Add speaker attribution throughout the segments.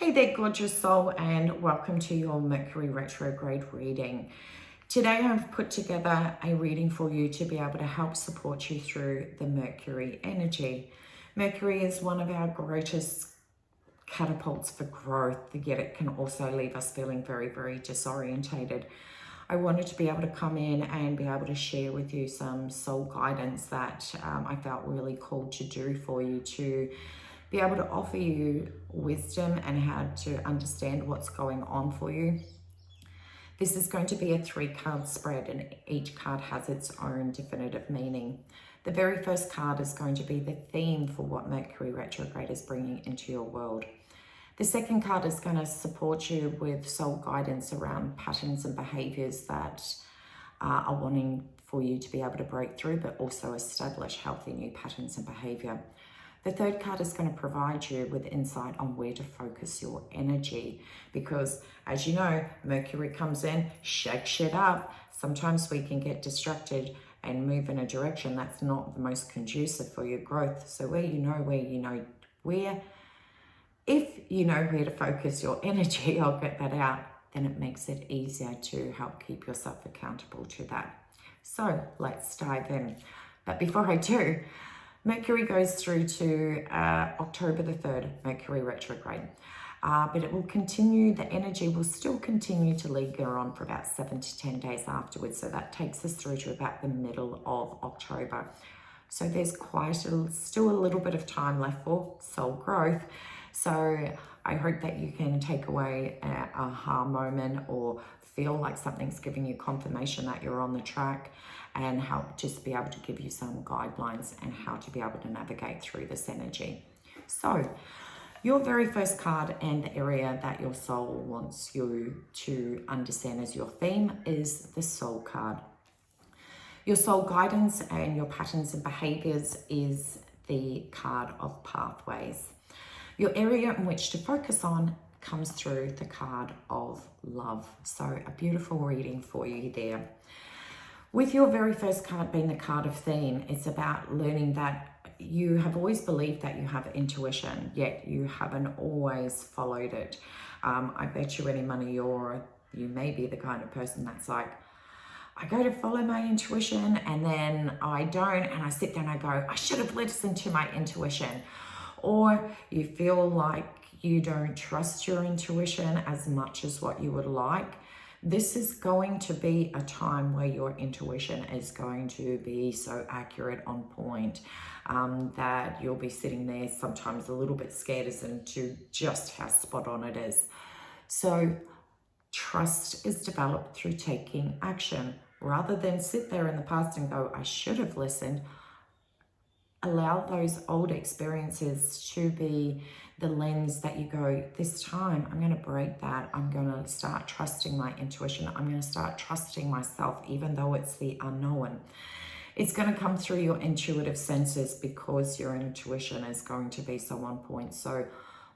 Speaker 1: Hey there, gorgeous soul, and welcome to your Mercury Retrograde reading. Today I've put together a reading for you to be able to help support you through the Mercury energy. Mercury is one of our greatest catapults for growth, yet it can also leave us feeling very, very disorientated. I wanted to be able to come in and be able to share with you some soul guidance that I felt really called to do for you, to be able to offer you wisdom and how to understand what's going on for you. This is going to be a 3-card spread, and each card has its own definitive meaning. The very first card is going to be the theme for what Mercury Retrograde is bringing into your world. The second card is going to support you with soul guidance around patterns and behaviors that are wanting for you to be able to break through, but also establish healthy new patterns and behavior. The third card is going to provide you with insight on where to focus your energy, because as you know, Mercury comes in, shakes shit up. Sometimes we can get distracted and move in a direction that's not the most conducive for your growth. So if you know where to focus your energy, I'll get that out, then it makes it easier to help keep yourself accountable to that. So let's dive in. But before I do, Mercury goes through to October the 3rd, Mercury Retrograde. But it will continue, the energy will still continue to linger on for about 7 to 10 days afterwards. So that takes us through to about the middle of October. So there's still a little bit of time left for soul growth. So I hope that you can take away an aha moment or feel like something's giving you confirmation that you're on the track, and help just be able to give you some guidelines and how to be able to navigate through this energy. So your very first card and the area that your soul wants you to understand as your theme is the soul card. Your soul guidance and your patterns and behaviors is the card of pathways. Your area in which to focus on comes through the card of love. So a beautiful reading for you there. With your very first card being the card of theme, it's about learning that you have always believed that you have intuition, yet you haven't always followed it. I bet you any money you may be the kind of person that's like, I go to follow my intuition and then I don't, and I sit there and I go, I should have listened to my intuition. Or you feel like you don't trust your intuition as much as what you would like. This is going to be a time where your intuition is going to be so accurate, on point, that you'll be sitting there sometimes a little bit scared as to just how spot on it is. So trust is developed through taking action. Rather than sit there in the past and go, I should have listened, allow those old experiences to be the lens that you go, this time I'm going to break that. I'm going to start trusting my intuition. I'm going to start trusting myself, even though it's the unknown. It's going to come through your intuitive senses because your intuition is going to be so on point. So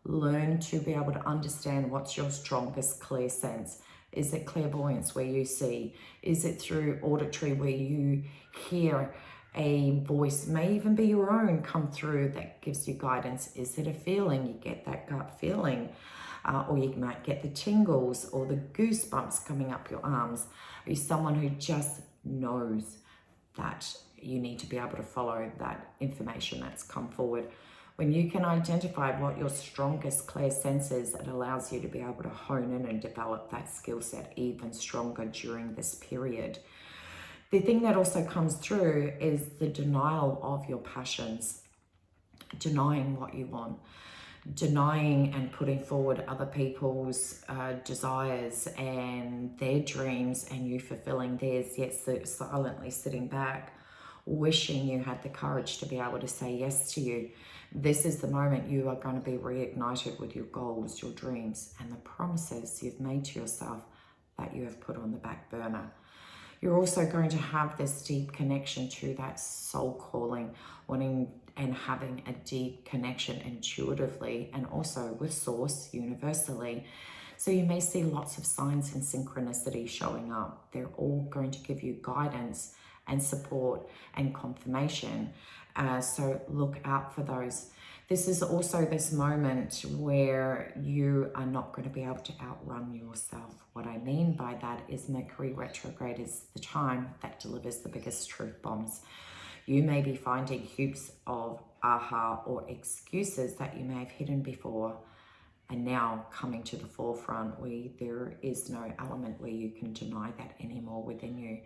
Speaker 1: learn to be able to understand what's your strongest clear sense. Is it clairvoyance where you see? Is it through auditory where you hear a voice, may even be your own, come through that gives you guidance? Is it a feeling? You get that gut feeling, or you might get the tingles or the goosebumps coming up your arms. Are you someone who just knows that you need to be able to follow that information that's come forward? When you can identify what your strongest clear sense is, it allows you to be able to hone in and develop that skill set even stronger during this period. The thing that also comes through is the denial of your passions, denying what you want, denying and putting forward other people's desires and their dreams, and you fulfilling theirs, yet silently sitting back, wishing you had the courage to be able to say yes to you. This is the moment you are going to be reignited with your goals, your dreams, and the promises you've made to yourself that you have put on the back burner. You're also going to have this deep connection to that soul calling, wanting and having a deep connection intuitively and also with source universally. So you may see lots of signs and synchronicity showing up. They're all going to give you guidance and support and confirmation. So look out for those. This is also this moment where you are not going to be able to outrun yourself. What I mean by that is Mercury retrograde is the time that delivers the biggest truth bombs. You may be finding heaps of aha or excuses that you may have hidden before and now coming to the forefront, where there is no element where you can deny that anymore within you.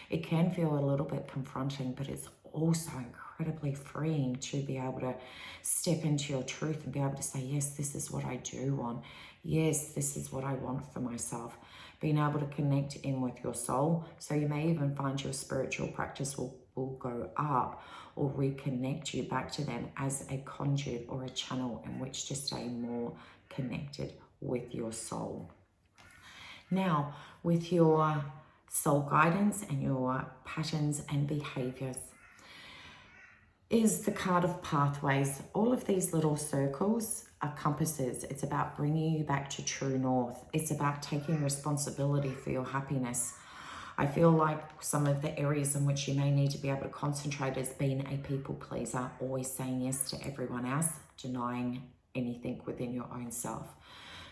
Speaker 1: It can feel a little bit confronting, but it's also incredibly freeing to be able to step into your truth and be able to say, yes, this is what I do want. Yes, this is what I want for myself. Being able to connect in with your soul. So you may even find your spiritual practice will go up or reconnect you back to them as a conduit or a channel in which to stay more connected with your soul. Now, with your soul guidance and your patterns and behaviors, is the card of pathways. All of these little circles are compasses. It's about bringing you back to true north. It's about taking responsibility for your happiness. I feel like some of the areas in which you may need to be able to concentrate is being a people pleaser, always saying yes to everyone else, denying anything within your own self.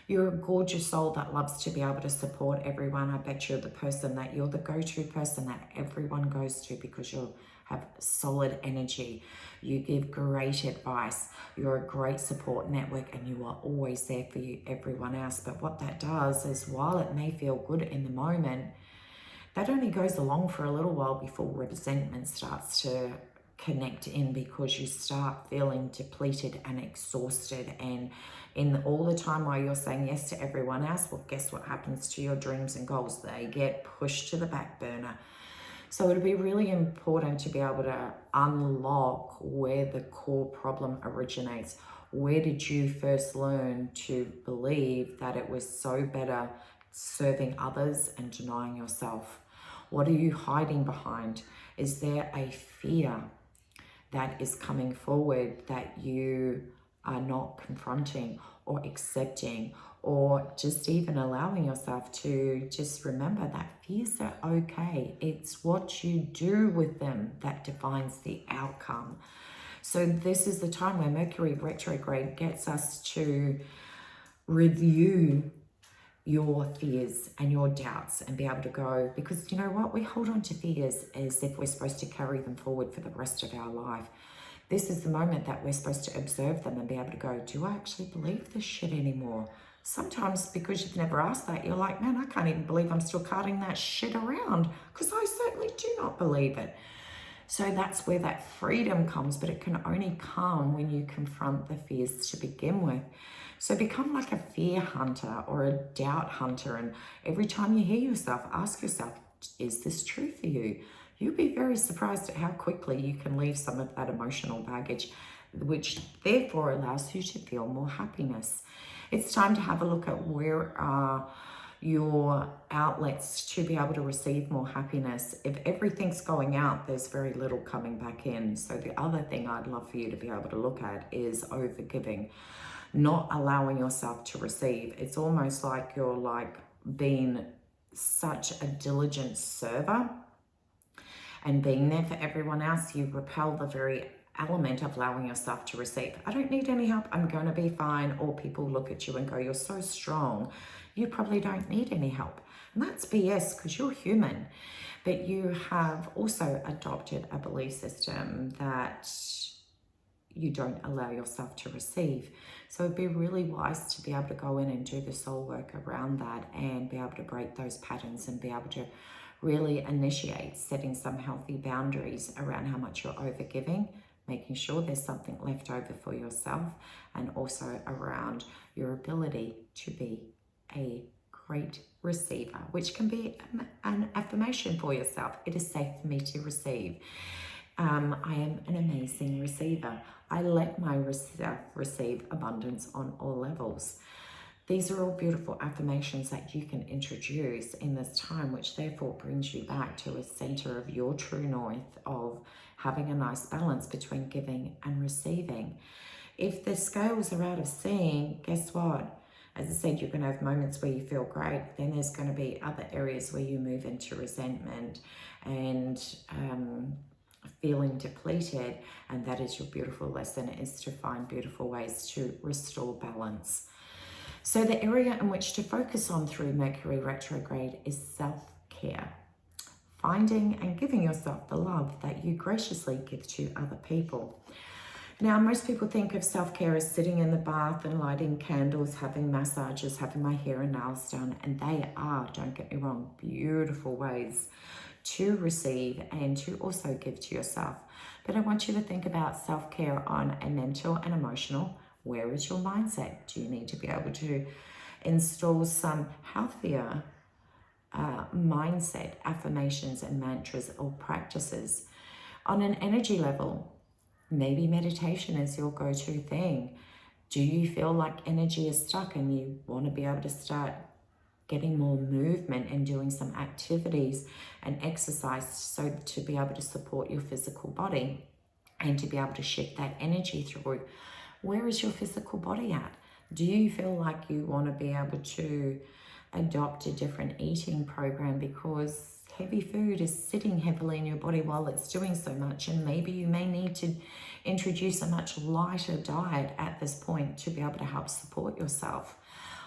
Speaker 1: You're a gorgeous soul that loves to be able to support everyone. I bet you're the person that you're the go-to person that everyone goes to because you have solid energy. You give great advice. You're a great support network and you are always there for everyone else. But what that does is, while it may feel good in the moment, that only goes along for a little while before resentment starts to connect in, because you start feeling depleted and exhausted. And in all the time while you're saying yes to everyone else, well, guess what happens to your dreams and goals? They get pushed to the back burner. So it'll be really important to be able to unlock where the core problem originates. Where did you first learn to believe that it was so better serving others and denying yourself? What are you hiding behind? Is there a fear that is coming forward that you are not confronting or accepting, or just even allowing yourself to just remember that fears are okay? It's what you do with them that defines the outcome. So this is the time where Mercury retrograde gets us to review your fears and your doubts and be able to go, because you know what, we hold on to fears as if we're supposed to carry them forward for the rest of our life. This is the moment that we're supposed to observe them and be able to go, do I actually believe this shit anymore? Sometimes because you've never asked that, you're like, man, I can't even believe I'm still carting that shit around, because I certainly do not believe it. So that's where that freedom comes, but it can only come when you confront the fears to begin with. So become like a fear hunter or a doubt hunter, and every time you hear yourself, ask yourself, is this true for you? You'll be very surprised at how quickly you can leave some of that emotional baggage, which therefore allows you to feel more happiness. It's time to have a look at where are your outlets to be able to receive more happiness. If everything's going out, there's very little coming back in. So the other thing I'd love for you to be able to look at is overgiving, not allowing yourself to receive. It's almost like you're like being such a diligent server and being there for everyone else, you repel the very element of allowing yourself to receive. I don't need any help, I'm going to be fine. Or people look at you and go, you're so strong, you probably don't need any help. And that's BS, because you're human. But you have also adopted a belief system that you don't allow yourself to receive. So it'd be really wise to be able to go in and do the soul work around that and be able to break those patterns and be able to really initiate setting some healthy boundaries around how much you're overgiving, making sure there's something left over for yourself, and also around your ability to be a great receiver, which can be an affirmation for yourself. It is safe for me to receive. I am an amazing receiver. I let my receive abundance on all levels. These are all beautiful affirmations that you can introduce in this time, which therefore brings you back to a center of your true north of having a nice balance between giving and receiving. If the scales are out of sync, guess what? As I said, you're going to have moments where you feel great. Then there's going to be other areas where you move into resentment and feeling depleted, and that is your beautiful lesson, is to find beautiful ways to restore balance. So the area in which to focus on through Mercury retrograde is self-care. Finding and giving yourself the love that you graciously give to other people. Now, most people think of self-care as sitting in the bath and lighting candles, having massages, having my hair and nails done, and they are, don't get me wrong, beautiful ways to receive and to also give to yourself. But I want you to think about self-care on a mental and emotional. Where is your mindset? Do you need to be able to install some healthier mindset, affirmations and mantras or practices? On an energy level, maybe meditation is your go-to thing. Do you feel like energy is stuck and you want to be able to start getting more movement and doing some activities and exercise so to be able to support your physical body and to be able to shift that energy through? Where is your physical body at? Do you feel like you want to be able to adopt a different eating program because heavy food is sitting heavily in your body while it's doing so much, and maybe you may need to introduce a much lighter diet at this point to be able to help support yourself?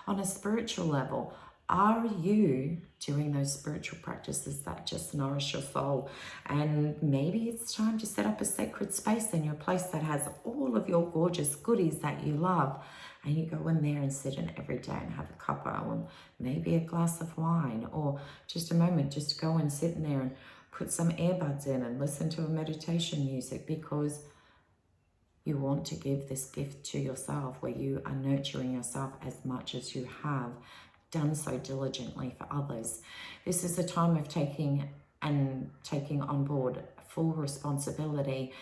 Speaker 1: On a spiritual level, are you doing those spiritual practices that just nourish your soul? And maybe it's time to set up a sacred space in your place that has all of your gorgeous goodies that you love. And you go in there and sit in every day and have a cuppa or maybe a glass of wine, or just a moment just to go and sit in there and put some earbuds in and listen to a meditation music, because you want to give this gift to yourself where you are nurturing yourself as much as you have done so diligently for others. This is a time of taking on board full responsibility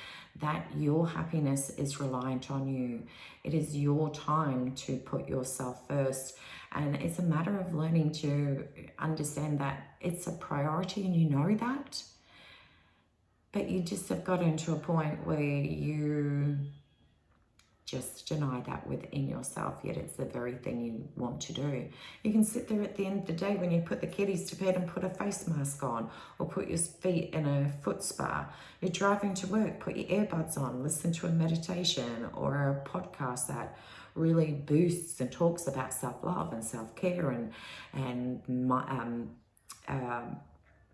Speaker 1: that your happiness is reliant on you. It is your time to put yourself first. And it's a matter of learning to understand that it's a priority, and you know that. But you just have got into a point where you just deny that within yourself, yet it's the very thing you want to do. You can sit there at the end of the day when you put the kiddies to bed and put a face mask on, or put your feet in a foot spa. You're driving to work, put your earbuds on, listen to a meditation or a podcast that really boosts and talks about self-love and self-care and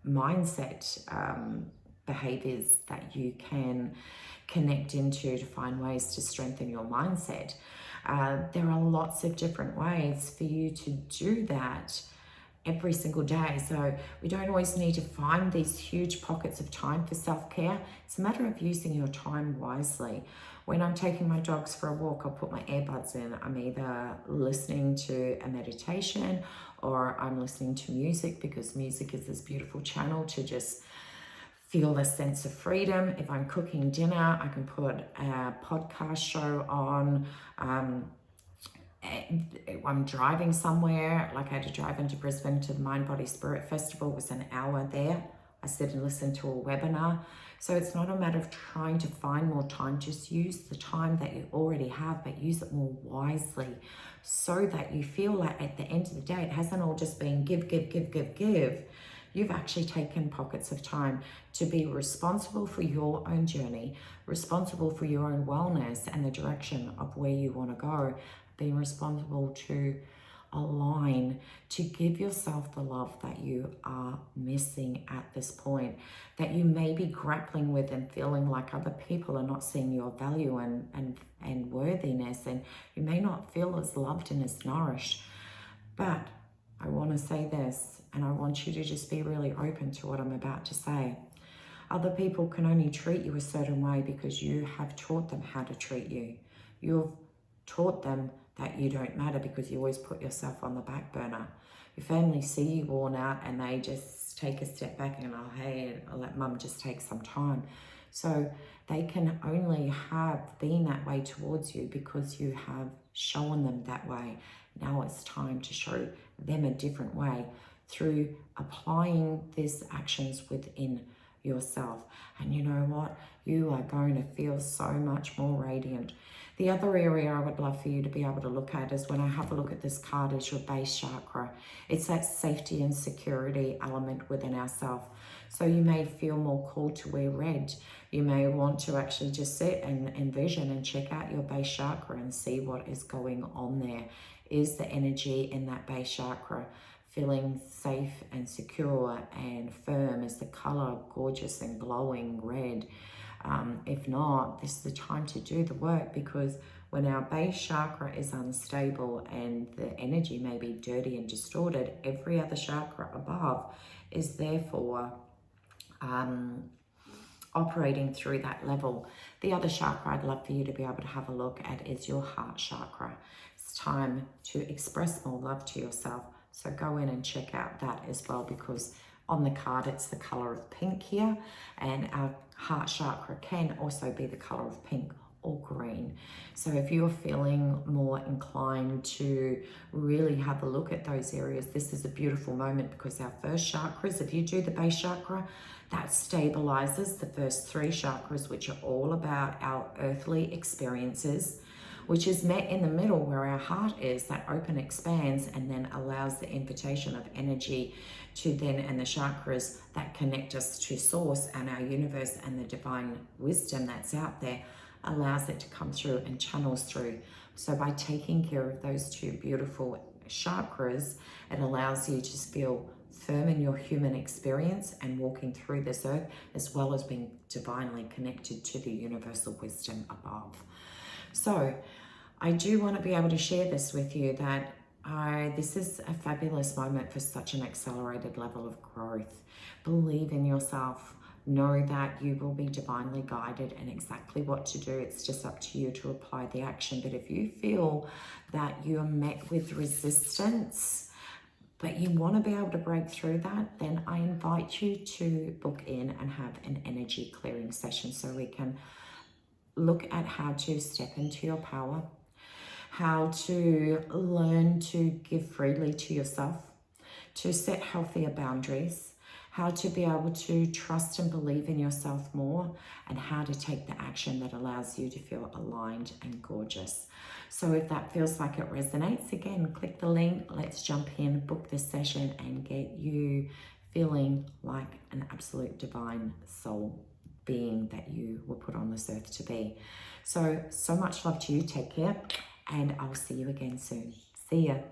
Speaker 1: mindset behaviors that you can connect into to find ways to strengthen your mindset. There are lots of different ways for you to do that every single day. So we don't always need to find these huge pockets of time for self-care. It's a matter of using your time wisely. When I'm taking my dogs for a walk, I'll put my earbuds in. I'm either listening to a meditation or I'm listening to music, because music is this beautiful channel to just feel a sense of freedom. If I'm cooking dinner, I can put a podcast show on. I'm driving somewhere, like I had to drive into Brisbane to the Mind Body Spirit Festival. It was an hour there. I sit and listen to a webinar. So it's not a matter of trying to find more time. Just use the time that you already have, but use it more wisely, so that you feel like at the end of the day, it hasn't all just been give. You've actually taken pockets of time to be responsible for your own journey, responsible for your own wellness and the direction of where you want to go, being responsible to align, to give yourself the love that you are missing at this point, that you may be grappling with and feeling like other people are not seeing your value and worthiness, and you may not feel as loved and as nourished. But I want to say this, and I want you to just be really open to what I'm about to say. Other people can only treat you a certain way because you have taught them how to treat you. You've taught them that you don't matter because you always put yourself on the back burner. Your family see you worn out and they just take a step back and, oh, hey, I'll let mum just take some time. So they can only have been that way towards you because you have shown them that way. Now it's time to show them a different way through applying these actions within yourself. And you know what? You are going to feel so much more radiant. The other area I would love for you to be able to look at is when I have a look at this card is your base chakra. It's that safety and security element within ourselves. So you may feel more called to wear red. You may want to actually just sit and envision and check out your base chakra and see what is going on there. Is the energy in that base chakra feeling safe and secure and firm? Is the color gorgeous and glowing red? If not, this is the time to do the work, because when our base chakra is unstable and the energy may be dirty and distorted, every other chakra above is therefore operating through that level. The other chakra I'd love for you to be able to have a look at is your heart chakra. It's time to express more love to yourself. So go in and check out that as well, because on the card it's the color of pink here, and our heart chakra can also be the color of pink or green. So if you're feeling more inclined to really have a look at those areas, this is a beautiful moment, because our first chakras, if you do the base chakra, that stabilizes the first three chakras, which are all about our earthly experiences, which is met in the middle where our heart is. That open expands and then allows the invitation of energy to then, and the chakras that connect us to source and our universe and the divine wisdom that's out there, allows it to come through and channels through. So by taking care of those two beautiful chakras, it allows you to feel firm in your human experience and walking through this earth, as well as being divinely connected to the universal wisdom above. So I do want to be able to share this with you, that this is a fabulous moment for such an accelerated level of growth. Believe in yourself. Know that you will be divinely guided and exactly what to do. It's just up to you to apply the action. But if you feel that you're met with resistance, but you want to be able to break through that, then I invite you to book in and have an energy clearing session, so we can look at how to step into your power, how to learn to give freely to yourself, to set healthier boundaries, how to be able to trust and believe in yourself more, and how to take the action that allows you to feel aligned and gorgeous. So if that feels like it resonates, again, click the link, let's jump in, book this session, and get you feeling like an absolute divine soul being that you were put on this earth to be. So much love to you. Take care, and I'll see you again soon. See ya.